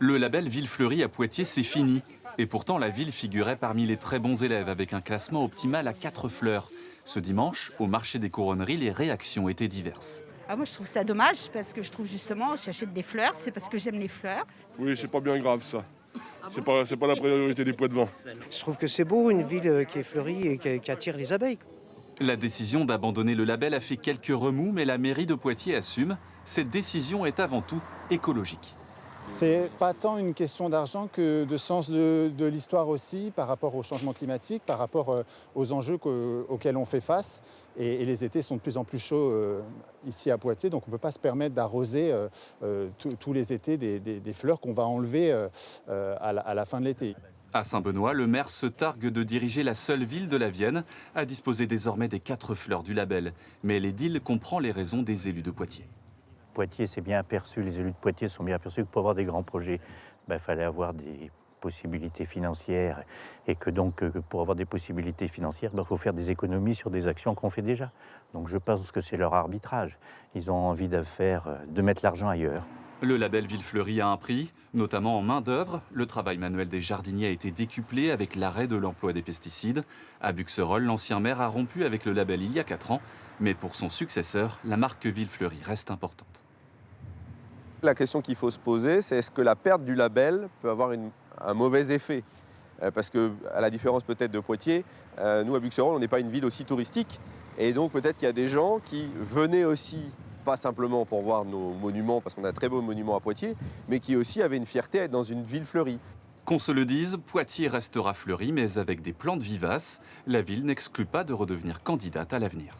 Le label Ville Fleurie à Poitiers, c'est fini. Et pourtant, la ville figurait parmi les très bons élèves avec un classement optimal à 4 fleurs. Ce dimanche, au marché des couronneries, les réactions étaient diverses. Ah, moi, je trouve ça dommage parce que je trouve justement, j'achète des fleurs, c'est parce que j'aime les fleurs. Oui, c'est pas bien grave ça. C'est pas la priorité des Poids-de-Vin. Je trouve que c'est beau, une ville qui est fleurie et qui attire les abeilles. La décision d'abandonner le label a fait quelques remous, mais la mairie de Poitiers assume. Cette décision est avant tout écologique. C'est pas tant une question d'argent que de sens de l'histoire aussi par rapport au changement climatique, par rapport aux enjeux auxquels on fait face. Et les étés sont de plus en plus chauds ici à Poitiers, donc on ne peut pas se permettre d'arroser tous les étés des fleurs qu'on va enlever à la fin de l'été. À Saint-Benoît, le maire se targue de diriger la seule ville de la Vienne à disposer désormais des 4 fleurs du label. Mais l'édile comprend les raisons des élus de Poitiers. Poitiers s'est bien aperçu, les élus de Poitiers sont bien aperçus que pour avoir des grands projets, il fallait avoir des possibilités financières et que donc pour avoir des possibilités financières, il faut faire des économies sur des actions qu'on fait déjà. Donc je pense que c'est leur arbitrage. Ils ont envie de mettre l'argent ailleurs. Le label Ville Fleurie a un prix, notamment en main-d'œuvre. Le travail manuel des jardiniers a été décuplé avec l'arrêt de l'emploi des pesticides. À Buxerolles, l'ancien maire a rompu avec le label il y a 4 ans. Mais pour son successeur, la marque Ville Fleurie reste importante. La question qu'il faut se poser, c'est est-ce que la perte du label peut avoir un mauvais effet ? Parce que, à la différence peut-être de Poitiers, nous à Buxerolles, on n'est pas une ville aussi touristique. Et donc peut-être qu'il y a des gens qui venaient aussi, pas simplement pour voir nos monuments, parce qu'on a de très beaux monuments à Poitiers, mais qui aussi avaient une fierté à être dans une ville fleurie. Qu'on se le dise, Poitiers restera fleurie, mais avec des plantes vivaces. La ville n'exclut pas de redevenir candidate à l'avenir.